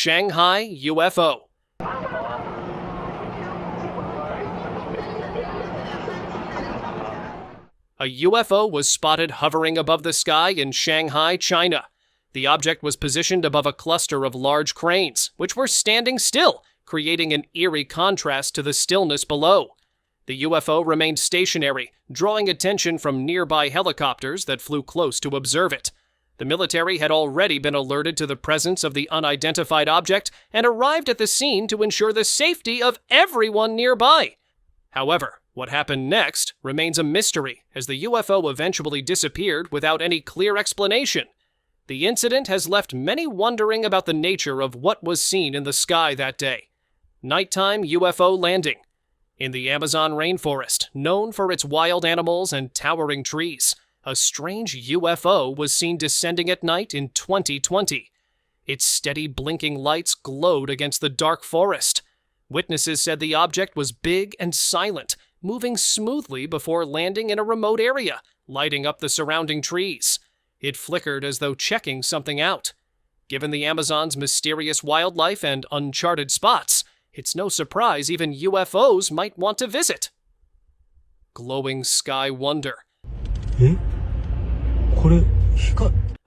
Shanghai UFO. A UFO was spotted hovering above the sky in Shanghai, China. The object was positioned above a cluster of large cranes, which were standing still, creating an eerie contrast to the stillness below. The UFO remained stationary, drawing attention from nearby helicopters that flew close to observe it. The military had already been alerted to the presence of the unidentified object and arrived at the scene to ensure the safety of everyone nearby. However, what happened next remains a mystery, as the UFO eventually disappeared without any clear explanation. The incident has left many wondering about the nature of what was seen in the sky that day. Nighttime UFO landing. In the Amazon rainforest, known for its wild animals and towering trees, a strange UFO was seen descending at night in 2020. Its steady blinking lights glowed against the dark forest. Witnesses said the object was big and silent, moving smoothly before landing in a remote area, lighting up the surrounding trees. It flickered as though checking something out. Given the Amazon's mysterious wildlife and uncharted spots, it's no surprise even UFOs might want to visit. Glowing sky wonder.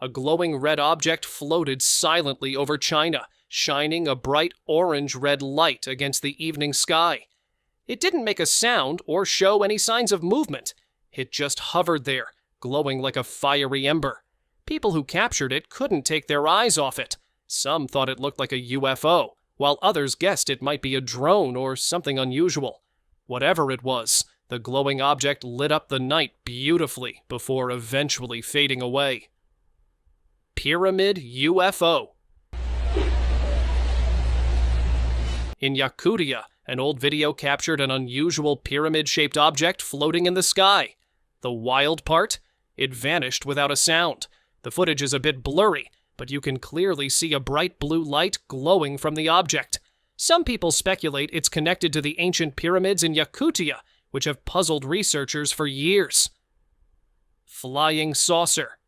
A glowing red object floated silently over China, shining a bright orange-red light against the evening sky. It didn't make a sound or show any signs of movement. It just hovered there, glowing like a fiery ember. People who captured it couldn't take their eyes off it. Some thought it looked like a UFO, while others guessed it might be a drone or something unusual. Whatever it was, the glowing object lit up the night beautifully before eventually fading away. Pyramid UFO. In Yakutia, an old video captured an unusual pyramid-shaped object floating in the sky. The wild part? It vanished without a sound. The footage is a bit blurry, but you can clearly see a bright blue light glowing from the object. Some people speculate it's connected to the ancient pyramids in Yakutia, which have puzzled researchers for years. Flying saucer.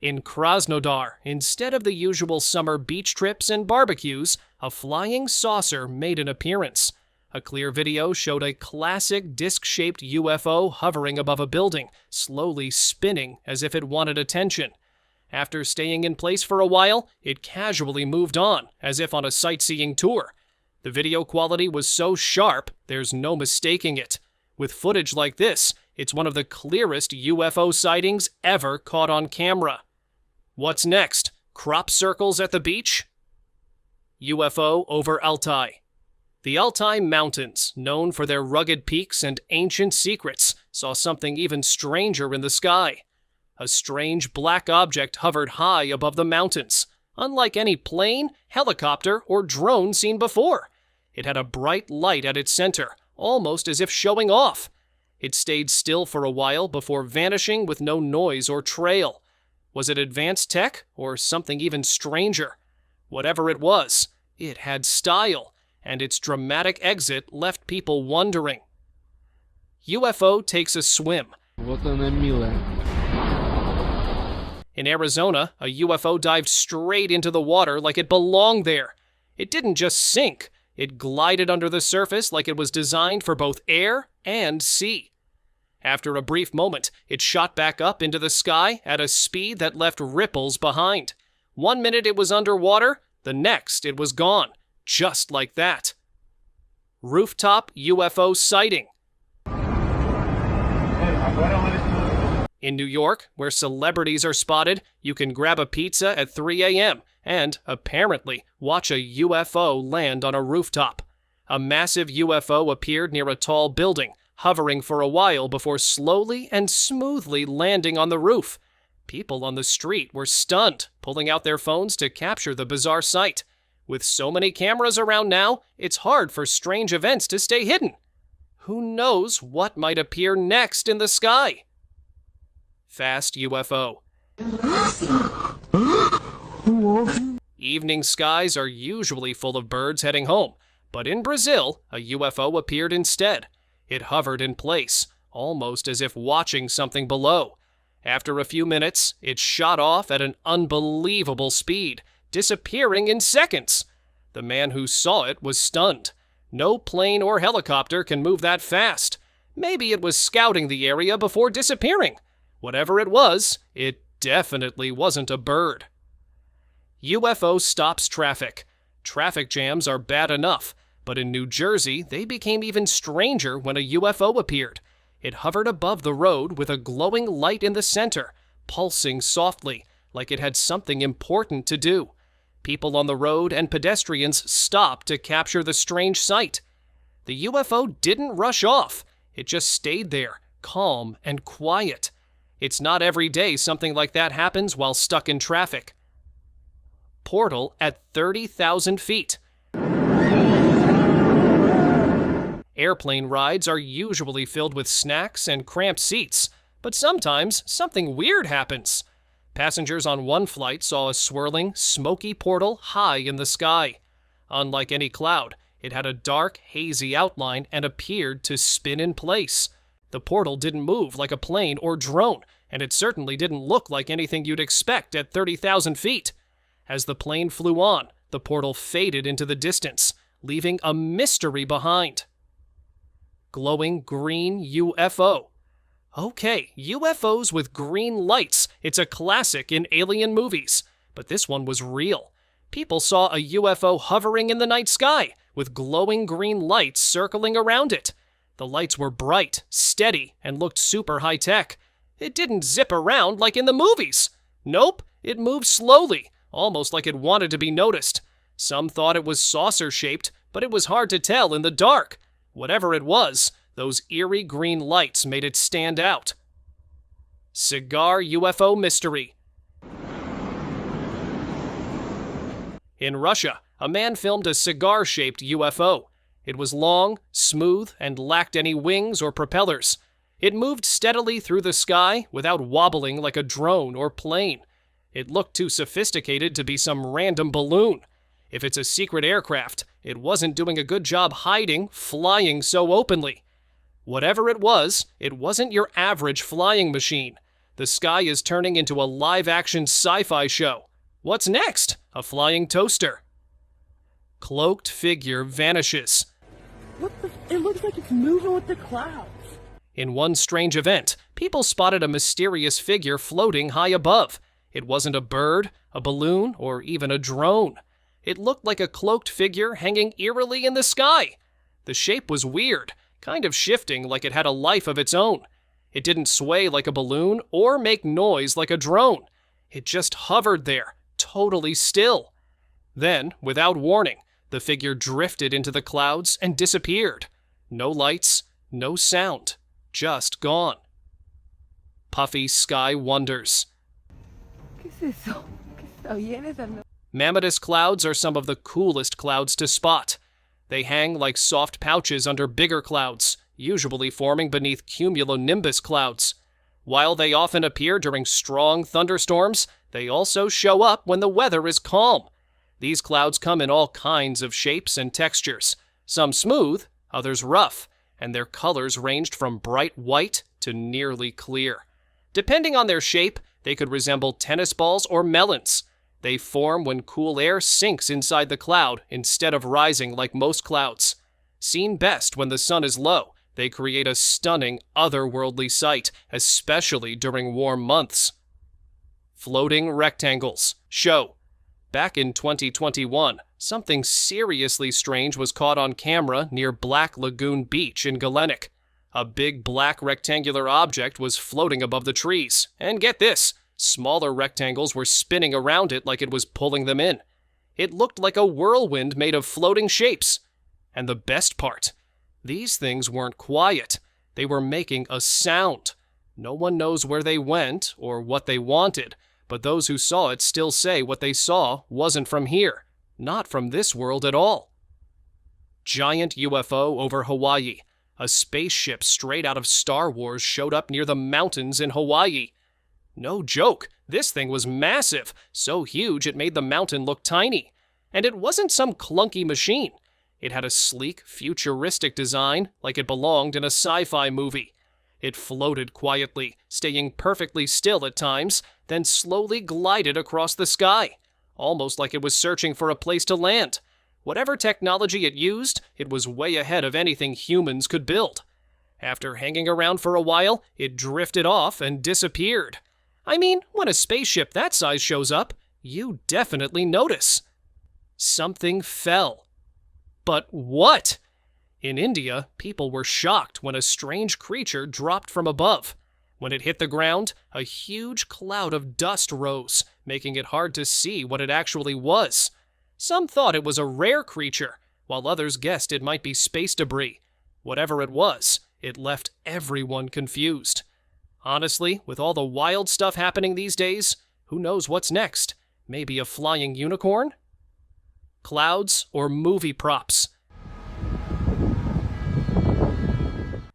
In Krosnodar, instead of the usual summer beach trips and barbecues, a flying saucer made an appearance. A clear video showed a classic disc-shaped UFO hovering above a building, slowly spinning as if it wanted attention. After staying in place for a while, it casually moved on, as if on a sightseeing tour. The video quality was so sharp, there's no mistaking it. With footage like this, it's one of the clearest UFO sightings ever caught on camera. What's next? Crop circles at the beach? UFO over Altai. The Altai Mountains, known for their rugged peaks and ancient secrets, saw something even stranger in the sky. A strange black object hovered high above the mountains, unlike any plane, helicopter, or drone seen before. It had a bright light at its center, almost as if showing off. It stayed still for a while before vanishing with no noise or trail. Was it advanced tech or something even stranger? Whatever it was, it had style, and its dramatic exit left people wondering. UFO takes a swim. In Arizona, a UFO dived straight into the water like it belonged there. It didn't just sink, it glided under the surface like it was designed for both air and sea. After a brief moment, it shot back up into the sky at a speed that left ripples behind. 1 minute it was underwater, the next it was gone, just like that. Rooftop UFO sighting. In New York, where celebrities are spotted, you can grab a pizza at 3 a.m. and, apparently, watch a UFO land on a rooftop. A massive UFO appeared near a tall building, hovering for a while before slowly and smoothly landing on the roof. People on the street were stunned, pulling out their phones to capture the bizarre sight. With so many cameras around now, it's hard for strange events to stay hidden. Who knows what might appear next in the sky? Fast UFO. Evening skies are usually full of birds heading home, but in Brazil, a UFO appeared instead. It hovered in place, almost as if watching something below. After a few minutes, it shot off at an unbelievable speed, disappearing in seconds. The man who saw it was stunned. No plane or helicopter can move that fast. Maybe it was scouting the area before disappearing. Whatever it was, it definitely wasn't a bird. UFO stops traffic. Traffic jams are bad enough, but in New Jersey, they became even stranger when a UFO appeared. It hovered above the road with a glowing light in the center, pulsing softly, like it had something important to do. People on the road and pedestrians stopped to capture the strange sight. The UFO didn't rush off. It just stayed there, calm and quiet. It's not every day something like that happens while stuck in traffic. Portal at 30,000 feet. Airplane rides are usually filled with snacks and cramped seats, but sometimes something weird happens. Passengers on one flight saw a swirling, smoky portal high in the sky. Unlike any cloud, it had a dark, hazy outline and appeared to spin in place. The portal didn't move like a plane or drone, and it certainly didn't look like anything you'd expect at 30,000 feet. As the plane flew on, the portal faded into the distance, leaving a mystery behind. Glowing green UFO. Okay, UFOs with green lights. It's a classic in alien movies. But this one was real. People saw a UFO hovering in the night sky, with glowing green lights circling around it. The lights were bright, steady, and looked super high-tech. It didn't zip around like in the movies. Nope, it moved slowly, almost like it wanted to be noticed. Some thought it was saucer-shaped, but it was hard to tell in the dark. Whatever it was, those eerie green lights made it stand out. Cigar UFO mystery. In Russia, a man filmed a cigar-shaped UFO. It was long, smooth, and lacked any wings or propellers. It moved steadily through the sky without wobbling like a drone or plane. It looked too sophisticated to be some random balloon. If it's a secret aircraft, it wasn't doing a good job hiding, flying so openly. Whatever it wasn't your average flying machine. The sky is turning into a live-action sci-fi show. What's next? A flying toaster. Cloaked figure vanishes. It looks like it's moving with the clouds. In one strange event, people spotted a mysterious figure floating high above. It wasn't a bird, a balloon, or even a drone. It looked like a cloaked figure hanging eerily in the sky. The shape was weird, kind of shifting like it had a life of its own. It didn't sway like a balloon or make noise like a drone. It just hovered there, totally still. Then, without warning, the figure drifted into the clouds and disappeared. No lights, no sound, just gone. Puffy Sky Wonders. ¿Qué es eso? ¿Qué está bien esa? Mammatus clouds are some of the coolest clouds to spot. They hang like soft pouches under bigger clouds, usually forming beneath cumulonimbus clouds. While they often appear during strong thunderstorms, they also show up when the weather is calm. These clouds come in all kinds of shapes and textures, some smooth, others rough, and their colors ranged from bright white to nearly clear. Depending on their shape, they could resemble tennis balls or melons. They form when cool air sinks inside the cloud instead of rising like most clouds. Seen best when the sun is low, they create a stunning, otherworldly sight, especially during warm months. Floating rectangles. Show. Back in 2021, something seriously strange was caught on camera near Black Lagoon Beach in Galenic. A big black rectangular object was floating above the trees. And get this, smaller rectangles were spinning around it like it was pulling them in. It looked like a whirlwind made of floating shapes. And the best part, these things weren't quiet. They were making a sound. No one knows where they went or what they wanted, but those who saw it still say what they saw wasn't from here, not from this world at all. Giant UFO over Hawaii. A spaceship straight out of Star Wars showed up near the mountains in Hawaii. No joke, this thing was massive, so huge it made the mountain look tiny. And it wasn't some clunky machine. It had a sleek, futuristic design like it belonged in a sci-fi movie. It floated quietly, staying perfectly still at times, then slowly glided across the sky, almost like it was searching for a place to land. Whatever technology it used, it was way ahead of anything humans could build. After hanging around for a while, it drifted off and disappeared. I mean, when a spaceship that size shows up, you definitely notice. Something fell. But what? In India, people were shocked when a strange creature dropped from above. When it hit the ground, a huge cloud of dust rose, making it hard to see what it actually was. Some thought it was a rare creature, while others guessed it might be space debris. Whatever it was, it left everyone confused. Honestly, with all the wild stuff happening these days, who knows what's next? Maybe a flying unicorn? Clouds or movie props?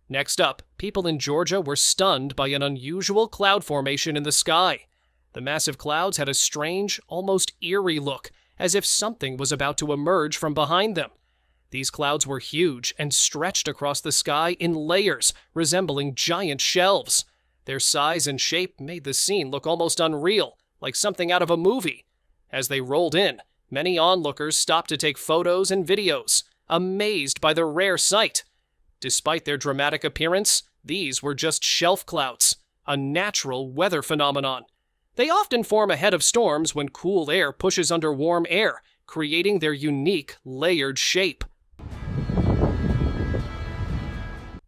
Next up, people in Georgia were stunned by an unusual cloud formation in the sky. The massive clouds had a strange, almost eerie look, as if something was about to emerge from behind them. These clouds were huge and stretched across the sky in layers, resembling giant shelves. Their size and shape made the scene look almost unreal, like something out of a movie. As they rolled in, many onlookers stopped to take photos and videos, amazed by the rare sight. Despite their dramatic appearance, these were just shelf clouds, a natural weather phenomenon. They often form ahead of storms when cool air pushes under warm air, creating their unique, layered shape.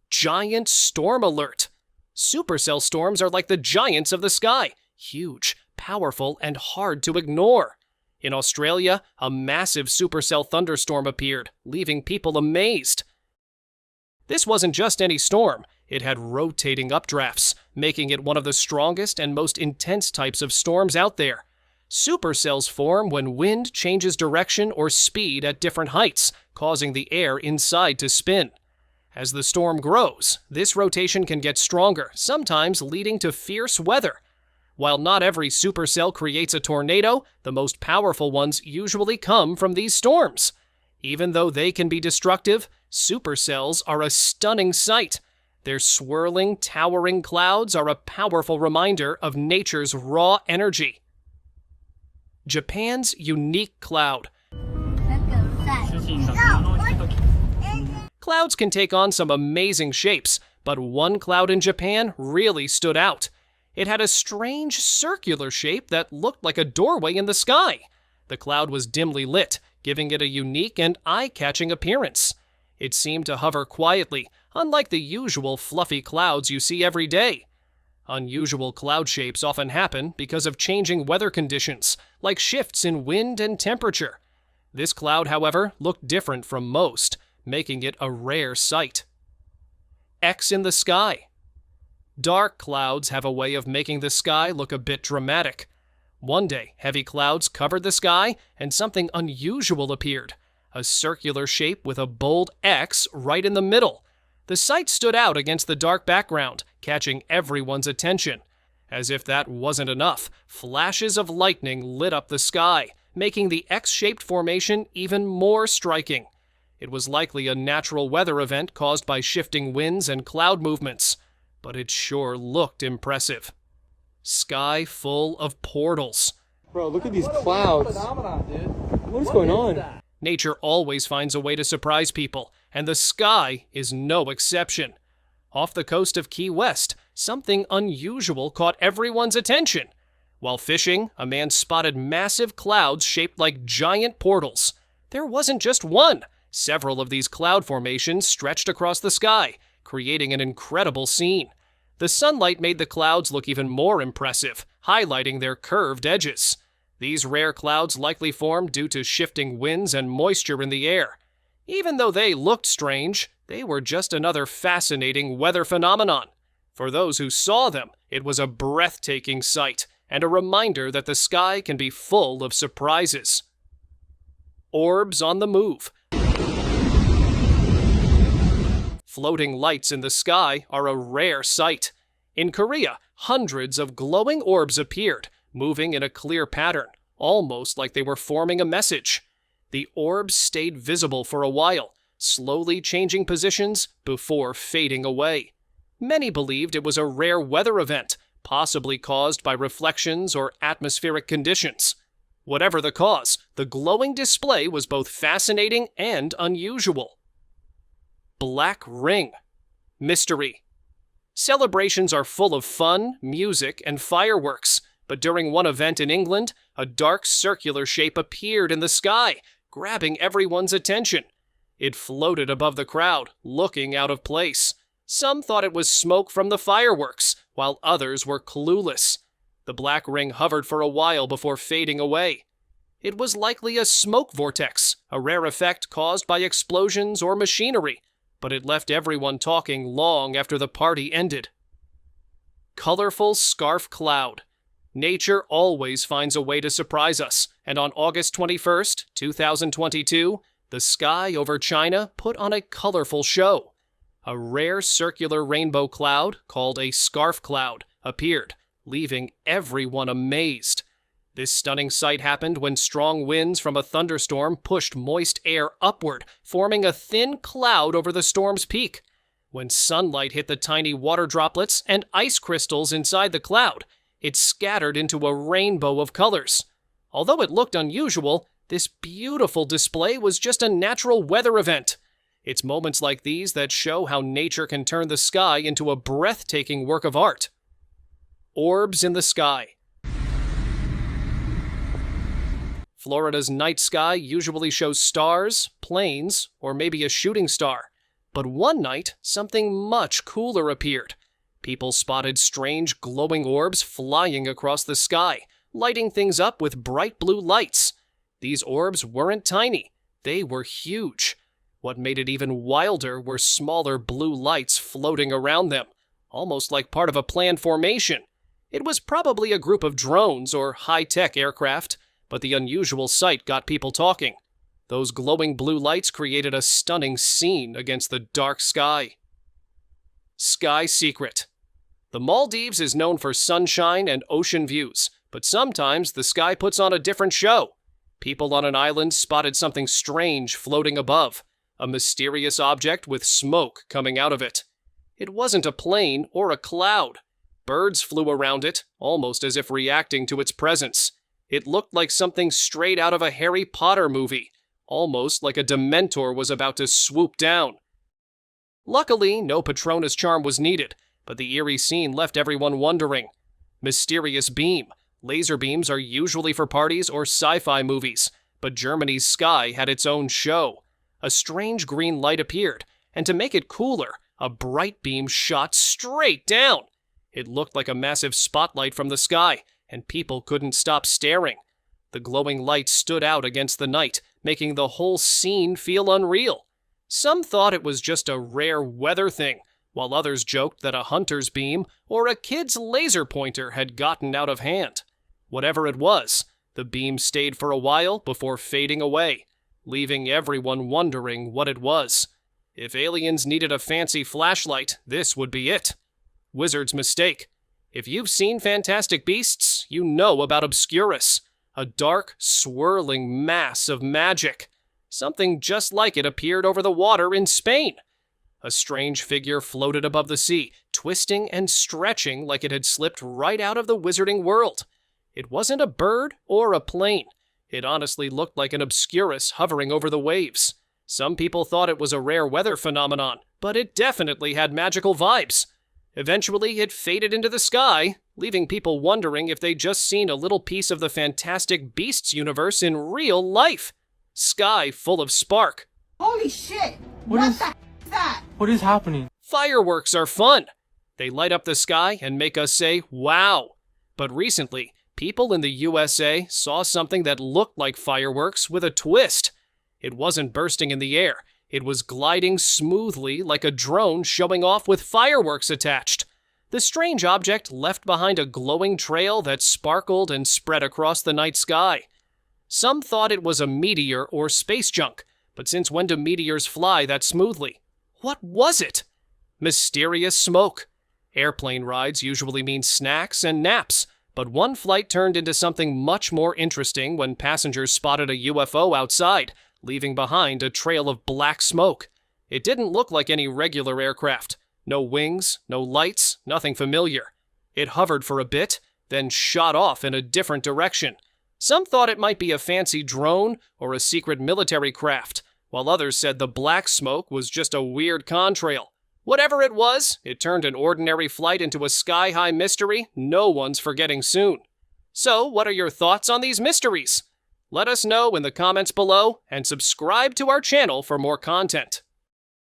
Giant storm alert! Supercell storms are like the giants of the sky, huge, powerful, and hard to ignore. In Australia, a massive supercell thunderstorm appeared, leaving people amazed. This wasn't just any storm, it had rotating updrafts, making it one of the strongest and most intense types of storms out there. Supercells form when wind changes direction or speed at different heights, causing the air inside to spin. As the storm grows, this rotation can get stronger, sometimes leading to fierce weather. While not every supercell creates a tornado, the most powerful ones usually come from these storms. Even though they can be destructive, supercells are a stunning sight. Their swirling, towering clouds are a powerful reminder of nature's raw energy. Japan's unique cloud. Clouds can take on some amazing shapes, but one cloud in Japan really stood out. It had a strange circular shape that looked like a doorway in the sky. The cloud was dimly lit, giving it a unique and eye-catching appearance. It seemed to hover quietly, unlike the usual fluffy clouds you see every day. Unusual cloud shapes often happen because of changing weather conditions, like shifts in wind and temperature. This cloud, however, looked different from most, making it a rare sight. X in the sky. Dark clouds have a way of making the sky look a bit dramatic. One day, heavy clouds covered the sky, and something unusual appeared. A circular shape with a bold X right in the middle. The sight stood out against the dark background, catching everyone's attention. As if that wasn't enough, flashes of lightning lit up the sky, making the X-shaped formation even more striking. It was likely a natural weather event caused by shifting winds and cloud movements, but it sure looked impressive. Sky full of portals. Bro, look at these clouds. What is going on? Nature always finds a way to surprise people, and the sky is no exception. Off the coast of Key West, something unusual caught everyone's attention. While fishing, a man spotted massive clouds shaped like giant portals. There wasn't just one. Several of these cloud formations stretched across the sky, creating an incredible scene. The sunlight made the clouds look even more impressive, highlighting their curved edges. These rare clouds likely formed due to shifting winds and moisture in the air. Even though they looked strange, they were just another fascinating weather phenomenon. For those who saw them, it was a breathtaking sight and a reminder that the sky can be full of surprises. Orbs on the move. Floating lights in the sky are a rare sight. In Korea, hundreds of glowing orbs appeared, moving in a clear pattern, almost like they were forming a message. The orbs stayed visible for a while, slowly changing positions before fading away. Many believed it was a rare weather event, possibly caused by reflections or atmospheric conditions. Whatever the cause, the glowing display was both fascinating and unusual. Black Ring. Mystery. Celebrations are full of fun, music, and fireworks, but during one event in England, a dark circular shape appeared in the sky, grabbing everyone's attention. It floated above the crowd, looking out of place. Some thought it was smoke from the fireworks, while others were clueless. The black ring hovered for a while before fading away. It was likely a smoke vortex, a rare effect caused by explosions or machinery, but it left everyone talking long after the party ended. Colorful scarf cloud. Nature always finds a way to surprise us, and on August 21st, 2022, the sky over China put on a colorful show. A rare circular rainbow cloud, called a scarf cloud, appeared, leaving everyone amazed. This stunning sight happened when strong winds from a thunderstorm pushed moist air upward, forming a thin cloud over the storm's peak. When sunlight hit the tiny water droplets and ice crystals inside the cloud, it scattered into a rainbow of colors. Although it looked unusual, this beautiful display was just a natural weather event. It's moments like these that show how nature can turn the sky into a breathtaking work of art. Orbs in the sky. Florida's night sky usually shows stars, planes, or maybe a shooting star. But one night, something much cooler appeared. People spotted strange glowing orbs flying across the sky, lighting things up with bright blue lights. These orbs weren't tiny, they were huge. What made it even wilder were smaller blue lights floating around them, almost like part of a planned formation. It was probably a group of drones or high-tech aircraft, but the unusual sight got people talking. Those glowing blue lights created a stunning scene against the dark sky. Sky secret. The Maldives is known for sunshine and ocean views, but sometimes the sky puts on a different show. People on an island spotted something strange floating above, a mysterious object with smoke coming out of it. It wasn't a plane or a cloud. Birds flew around it, almost as if reacting to its presence. It looked like something straight out of a Harry Potter movie, almost like a Dementor was about to swoop down. Luckily, no Patronus charm was needed, but the eerie scene left everyone wondering. Mysterious beam. Laser beams are usually for parties or sci-fi movies, but Germany's sky had its own show. A strange green light appeared, and to make it cooler, a bright beam shot straight down. It looked like a massive spotlight from the sky, and people couldn't stop staring. The glowing light stood out against the night, making the whole scene feel unreal. Some thought it was just a rare weather thing, while others joked that a hunter's beam or a kid's laser pointer had gotten out of hand. Whatever it was, the beam stayed for a while before fading away, leaving everyone wondering what it was. If aliens needed a fancy flashlight, this would be it. Wizard's mistake. If you've seen Fantastic Beasts, you know about Obscurus, a dark, swirling mass of magic. Something just like it appeared over the water in Spain. A strange figure floated above the sea, twisting and stretching like it had slipped right out of the wizarding world. It wasn't a bird or a plane. It honestly looked like an Obscurus hovering over the waves. Some people thought it was a rare weather phenomenon, but it definitely had magical vibes. Eventually, it faded into the sky, leaving people wondering if they'd just seen a little piece of the Fantastic Beasts universe in real life. Sky full of spark. Holy shit! What is that? What is happening? Fireworks are fun. They light up the sky and make us say, wow. But recently, people in the USA saw something that looked like fireworks with a twist. It wasn't bursting in the air. It was gliding smoothly like a drone showing off with fireworks attached. The strange object left behind a glowing trail that sparkled and spread across the night sky. Some thought it was a meteor or space junk, but since when do meteors fly that smoothly? What was it? Mysterious smoke. Airplane rides usually mean snacks and naps, but one flight turned into something much more interesting when passengers spotted a UFO outside, leaving behind a trail of black smoke. It didn't look like any regular aircraft. No wings, no lights, nothing familiar. It hovered for a bit, then shot off in a different direction. Some thought it might be a fancy drone or a secret military craft, while others said the black smoke was just a weird contrail. Whatever it was, it turned an ordinary flight into a sky-high mystery no one's forgetting soon. So, what are your thoughts on these mysteries? Let us know in the comments below and subscribe to our channel for more content.